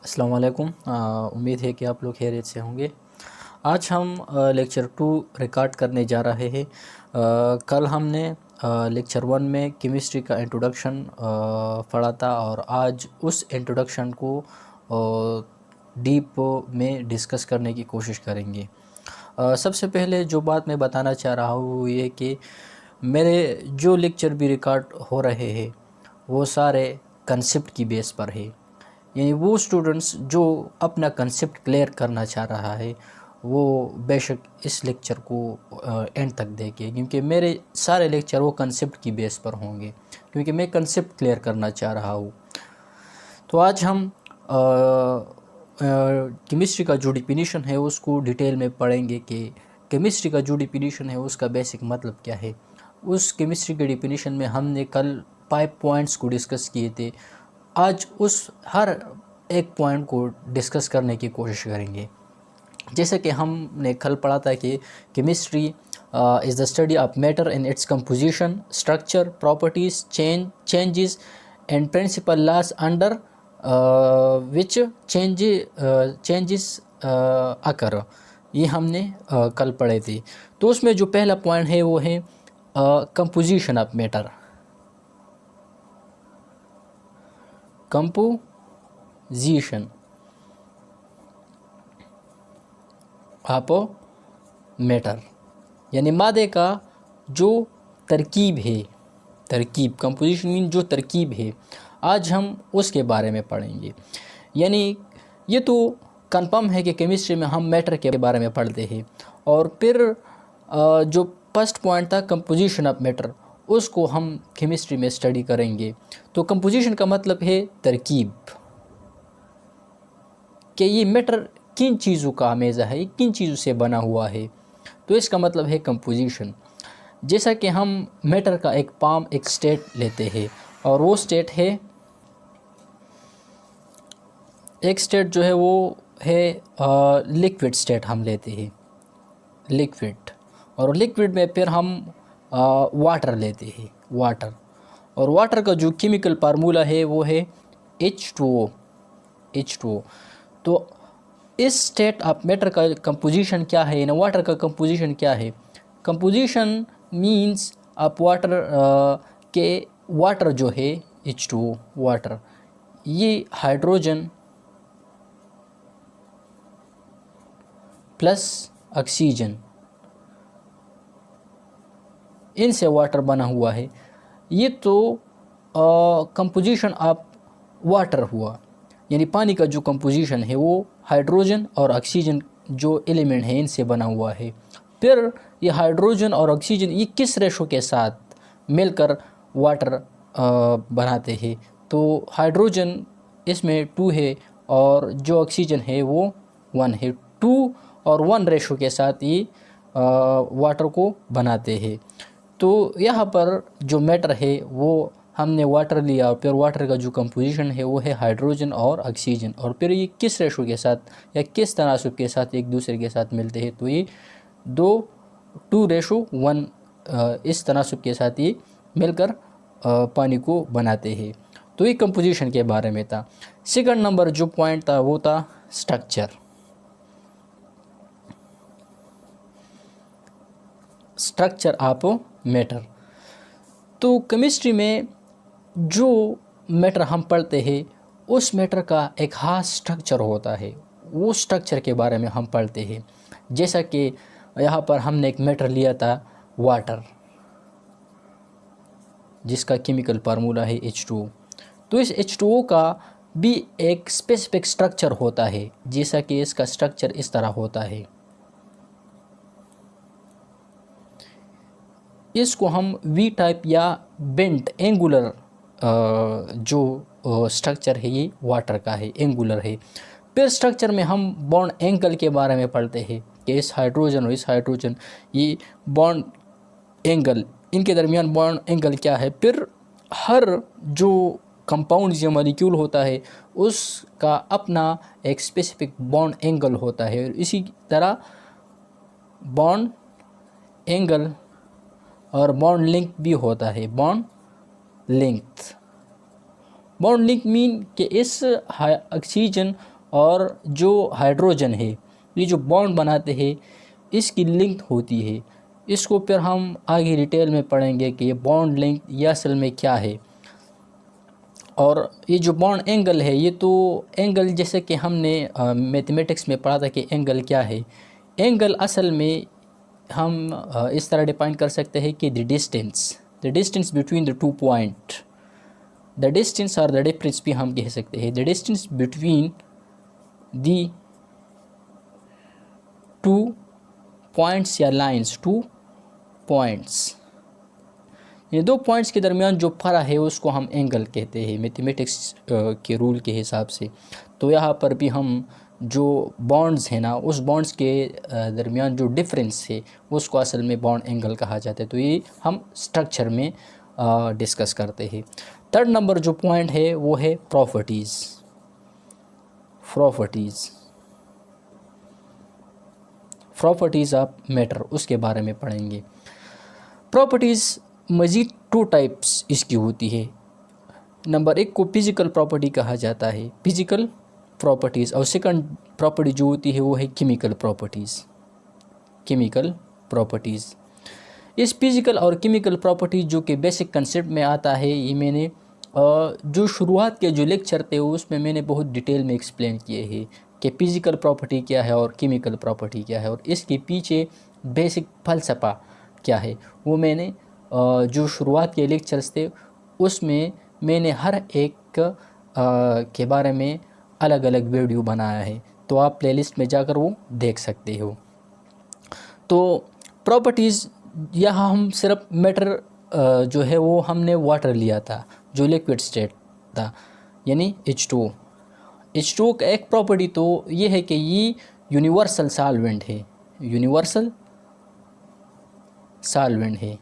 السلام علیکم، امید ہے کہ آپ لوگ خیریت سے ہوں گے۔ آج ہم لیکچر 2 ریکارڈ کرنے جا رہے ہیں۔ کل ہم نے لیکچر 1 میں کیمسٹری کا انٹروڈکشن پڑھا تھا، اور آج اس انٹروڈکشن کو ڈیپ میں ڈسکس کرنے کی کوشش کریں گے۔ سب سے پہلے جو بات میں بتانا چاہ رہا ہوں وہ یہ کہ میرے جو لیکچر بھی ریکارڈ ہو رہے ہیں وہ سارے کنسپٹ کی بیس پر ہے، یعنی وہ اسٹوڈنٹس جو اپنا کنسپٹ کلیئر کرنا چاہ رہا ہے وہ بے شک اس لیکچر کو اینڈ تک دیکھے، کیونکہ میرے سارے لیکچر وہ کنسپٹ کی بیس پر ہوں گے، کیونکہ میں کنسپٹ کلیئر کرنا چاہ رہا ہوں۔ تو آج ہم کیمسٹری کا جو ڈیفینیشن ہے اس کو ڈیٹیل میں پڑھیں گے کہ کیمسٹری کا جو ڈیفینیشن ہے اس کا بیسک مطلب کیا ہے۔ اس کیمسٹری کے ڈیفینیشن میں ہم نے کل 5 پوائنٹس کو ڈسکس کیے تھے، آج اس ہر ایک پوائنٹ کو ڈسکس کرنے کی کوشش کریں گے۔ جیسے کہ ہم نے کل پڑھا تھا کہ chemistry is the study of matter in its composition, structure, properties, changes and principle laws under which changes occur, یہ ہم نے کل پڑھے تھے۔ تو اس میں جو پہلا پوائنٹ ہے وہ ہے composition of matter, composition of matter, یعنی مادے کا جو ترکیب ہے، ترکیب، کمپوزیشن مین جو ترکیب ہے، آج ہم اس کے بارے میں پڑھیں گے۔ یعنی یہ تو کنفرم ہے کہ کیمسٹری میں ہم میٹر کے بارے میں پڑھتے ہیں، اور پھر جو فرسٹ پوائنٹ تھا کمپوزیشن آف میٹر، اس کو ہم کیمسٹری میں اسٹڈی کریں گے۔ تو کمپوزیشن کا مطلب ہے ترکیب، کہ یہ میٹر کن چیزوں کا آمیزہ ہے، کن چیزوں سے بنا ہوا ہے، تو اس کا مطلب ہے کمپوزیشن۔ جیسا کہ ہم میٹر کا ایک ایک سٹیٹ لیتے ہیں، اور وہ سٹیٹ ہے، ایک سٹیٹ جو ہے وہ ہے لیکوڈ سٹیٹ ہم لیتے ہیں، لیکوڈ، اور لیکوڈ میں پھر ہم واٹر لیتے ہیں، واٹر، اور واٹر کا جو کیمیکل فارمولہ ہے وہ ہے H2O، H2O۔ تو اس سٹیٹ آف میٹر کا کمپوزیشن کیا ہے، یعنی واٹر کا کمپوزیشن کیا ہے؟ کمپوزیشن مینز آف واٹر، کہ واٹر جو ہے H2O، واٹر، یہ ہائیڈروجن پلس آکسیجن، ان سے واٹر بنا ہوا ہے۔ یہ تو کمپوزیشن آف واٹر ہوا، یعنی پانی کا جو کمپوزیشن ہے وہ ہائیڈروجن اور آکسیجن جو ایلیمنٹ ہیں ان سے بنا ہوا ہے۔ پھر یہ ہائیڈروجن اور آکسیجن یہ کس ریشو کے ساتھ مل کر واٹر بناتے ہیں؟ تو ہائیڈروجن اس میں 2 ہے، اور جو آکسیجن ہے وہ 1 ہے، 2 اور 1 ریشو کے ساتھ یہ واٹر کو بناتے ہیں۔ تو یہاں پر جو میٹر ہے وہ ہم نے واٹر لیا، اور پھر واٹر کا جو کمپوزیشن ہے وہ ہے ہائیڈروجن اور آکسیجن، اور پھر یہ کس ریشو کے ساتھ یا کس تناسب کے ساتھ ایک دوسرے کے ساتھ ملتے ہیں؟ تو یہ 2:1 اس تناسب کے ساتھ یہ مل کر پانی کو بناتے ہیں۔ تو یہ کمپوزیشن کے بارے میں تھا۔ سیکنڈ نمبر جو پوائنٹ تھا وہ تھا اسٹرکچر، اسٹرکچر آف میٹر۔ تو کیمسٹری میں جو میٹر ہم پڑھتے ہیں اس میٹر کا ایک خاص اسٹرکچر ہوتا ہے، وہ اسٹرکچر کے بارے میں ہم پڑھتے ہیں۔ جیسا کہ یہاں پر ہم نے ایک میٹر لیا تھا واٹر، جس کا کیمیکل فارمولہ ہے H2O۔ تو اس H2O کا بھی ایک اسپیسیفک اسٹرکچر ہوتا ہے، جیسا کہ اس کا اسٹرکچر اس طرح ہوتا ہے۔ اس کو ہم وی ٹائپ یا بینٹ اینگولر جو اسٹرکچر ہے یہ واٹر کا ہے، اینگولر ہے۔ پھر اسٹرکچر میں ہم بانڈ اینگل کے بارے میں پڑھتے ہیں کہ اس ہائیڈروجن اور اس ہائیڈروجن یہ بانڈ اینگل، ان کے درمیان بانڈ اینگل کیا ہے۔ پھر ہر جو کمپاؤنڈ یا مالیکیول ہوتا ہے اس کا اپنا ایک اسپیسیفک بانڈ اینگل ہوتا ہے، اور اسی طرح بانڈ اینگل اور بانڈ لنک بھی ہوتا ہے، بانڈ لینتھ۔ بانڈ لنک مین کہ اس آکسیجن اور جو ہائیڈروجن ہے یہ جو بانڈ بناتے ہیں اس کی لنک ہوتی ہے. اس کو پھر ہم آگے ڈیٹیل میں پڑھیں گے کہ یہ بانڈ لنک یہ اصل میں کیا ہے. اور یہ جو بانڈ اینگل ہے یہ تو اینگل جیسے کہ ہم نے میتھمیٹکس میں پڑھا تھا کہ اینگل کیا ہے. اینگل اصل میں ہم اس طرح ڈیفائن کر سکتے ہیں کہ the distance between the 2 point, the distance اور the difference بھی ہم کہہ سکتے ہیں. the distance between the 2 points یا lines, 2 points, یہ 2 پوائنٹس کے درمیان جو فرق ہے اس کو ہم اینگل کہتے ہیں میتھمیٹکس کے رول کے حساب سے. تو یہاں پر بھی ہم جو بانڈز ہیں نا اس بانڈز کے درمیان جو ڈفرینس ہے اس کو اصل میں بانڈ اینگل کہا جاتا ہے. تو یہ ہم سٹرکچر میں ڈسکس کرتے ہیں. تھرڈ نمبر جو پوائنٹ ہے وہ ہے پراپرٹیز آف میٹر، اس کے بارے میں پڑھیں گے. پراپرٹیز مزید 2 ٹائپس اس کی ہوتی ہے. نمبر 1 کو فزیکل پراپرٹی کہا جاتا ہے، فزیکل پراپرٹیز. اور سیکنڈ پراپرٹی جو ہوتی ہے وہ ہے کیمیکل پراپرٹیز. اس فزیکل اور کیمیکل پراپرٹیز جو کہ بیسک کنسیپٹ میں آتا ہے، یہ میں نے جو شروعات کے جو لیکچر تھے اس میں میں نے بہت ڈیٹیل میں ایکسپلین کیے ہیں کہ فزیکل پراپرٹی کیا ہے اور کیمیکل پراپرٹی کیا ہے اور اس کے پیچھے بیسک فلسفہ کیا ہے. وہ میں نے جو شروعات کے لیکچرز تھے اس میں میں نے ہر ایک کے بارے میں الگ الگ ویڈیو بنایا ہے. تو آپ پلے لسٹ میں جا کر وہ دیکھ سکتے ہو. تو پراپرٹیز یہاں ہم صرف میٹر جو ہے وہ ہم نے واٹر لیا تھا جو لیکوڈ سٹیٹ تھا، یعنی H2O کا ایک پراپرٹی تو یہ ہے کہ یہ یونیورسل سالوینٹ ہے.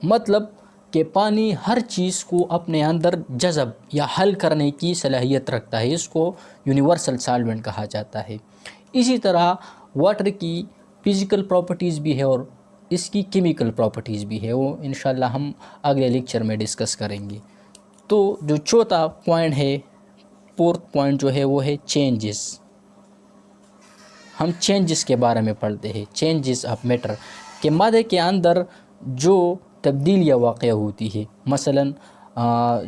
مطلب کہ پانی ہر چیز کو اپنے اندر جذب یا حل کرنے کی صلاحیت رکھتا ہے، اس کو یونیورسل سالوینٹ کہا جاتا ہے. اسی طرح واٹر کی فزیکل پراپرٹیز بھی ہے اور اس کی کیمیکل پراپرٹیز بھی ہے، وہ انشاءاللہ ہم اگلے لیکچر میں ڈسکس کریں گے. تو جو چوتھا پوائنٹ ہے، فورتھ پوائنٹ جو ہے وہ ہے چینجز. ہم چینجز کے بارے میں پڑھتے ہیں، چینجز آف میٹر کہ مادے کے اندر جو تبدیلیاں واقع ہوتی ہے. مثلا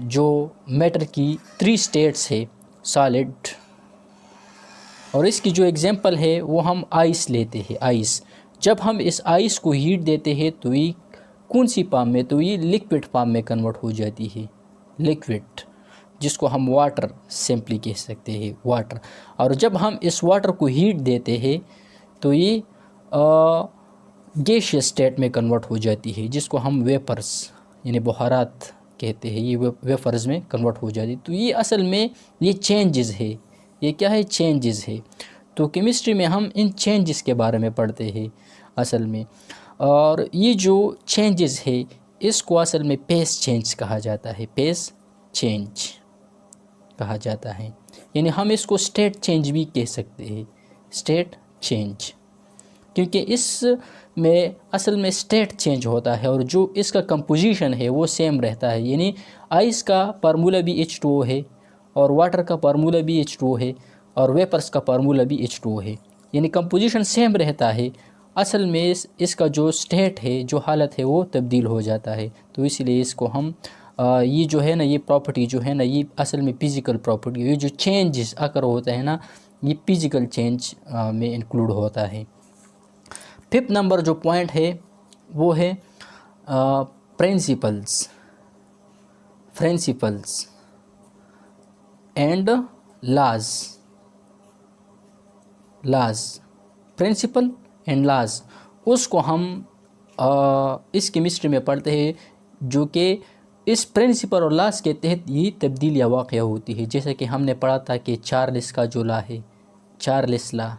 جو میٹر کی 3 سٹیٹس ہے سالڈ، اور اس کی جو ایگزامپل ہے وہ ہم آئس لیتے ہیں. جب ہم اس آئس کو ہیٹ دیتے ہیں تو یہ کون سی فارم میں، تو یہ لکوڈ فارم میں کنورٹ ہو جاتی ہے، لکوڈ، جس کو ہم واٹر سمپلی کہہ سکتے ہیں، واٹر. اور جب ہم اس واٹر کو ہیٹ دیتے ہیں تو یہ گیشیس سٹیٹ میں کنورٹ ہو جاتی ہے، جس کو ہم ویپرز یعنی بخارات کہتے ہیں، یہ ویپرز میں کنورٹ ہو جاتی ہے. تو یہ اصل میں یہ چینجز ہے. یہ کیا ہے؟ چینجز ہے. تو کیمسٹری میں ہم ان چینجز کے بارے میں پڑھتے ہیں اصل میں. اور یہ جو چینجز ہے اس کو اصل میں پیس چینج کہا جاتا ہے، پیس چینج کہا جاتا ہے. یعنی ہم اس کو سٹیٹ چینج بھی کہہ سکتے ہیں، سٹیٹ چینج، کیونکہ اس میں اصل میں سٹیٹ چینج ہوتا ہے اور جو اس کا کمپوزیشن ہے وہ سیم رہتا ہے. یعنی آئس کا فارمولہ بھی H2O ہے اور واٹر کا فارمولہ بھی H2O ہے اور ویپرز کا فارمولہ بھی H2O ہے. یعنی کمپوزیشن سیم رہتا ہے، اصل میں اس کا جو سٹیٹ ہے، جو حالت ہے وہ تبدیل ہو جاتا ہے. تو اس لیے اس کو ہم یہ جو ہے نا، یہ پراپرٹی جو ہے نا، یہ اصل میں فزیکل پراپرٹی، یہ جو چینجز اکر ہوتا ہے نا یہ فزیکل چینج میں انکلوڈ ہوتا ہے. 5th نمبر جو پوائنٹ ہے وہ ہے principles and laws. Principle and laws اس کو ہم اس کیمسٹری میں پڑھتے ہیں، جو کہ اس پرنسپل اور لاز کے تحت یہ تبدیلیاں واقع ہوتی ہے. جیسے کہ ہم نے پڑھا تھا کہ چارلس کا جو لا ہے، چارلس لا.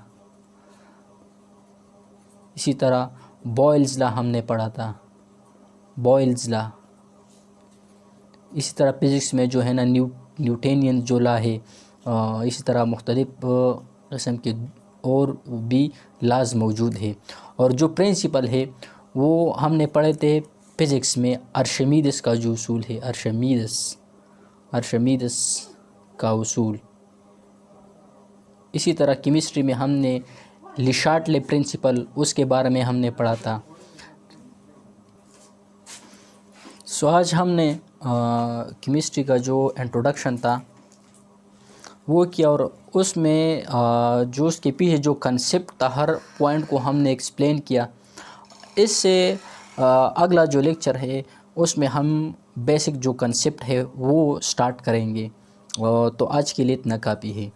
اسی طرح بوائلز لا ہم نے پڑھا تھا، بوائلز لا. اسی طرح فزکس میں جو ہے نا نیوٹینین جو لا ہے. اسی طرح مختلف قسم کے اور بھی لاز موجود ہے. اور جو پرنسپل ہے وہ ہم نے پڑھے تھے فزکس میں، ارشمیدس کا جو اصول ہے، ارشمیدس کا اصول. اسی طرح کیمسٹری میں ہم نے لی شارٹلے پرنسپل اس کے بارے میں ہم نے پڑھا تھا. سو آج ہم نے کیمسٹری کا جو انٹروڈکشن تھا وہ کیا، اور اس میں جو اس کے پیچھے جو کنسیپٹ تھا ہر پوائنٹ کو ہم نے ایکسپلین کیا. اس سے اگلا جو لیکچر ہے اس میں ہم بیسک جو کنسیپٹ ہے وہ سٹارٹ کریں گے. تو آج کے لیے اتنا کافی ہے.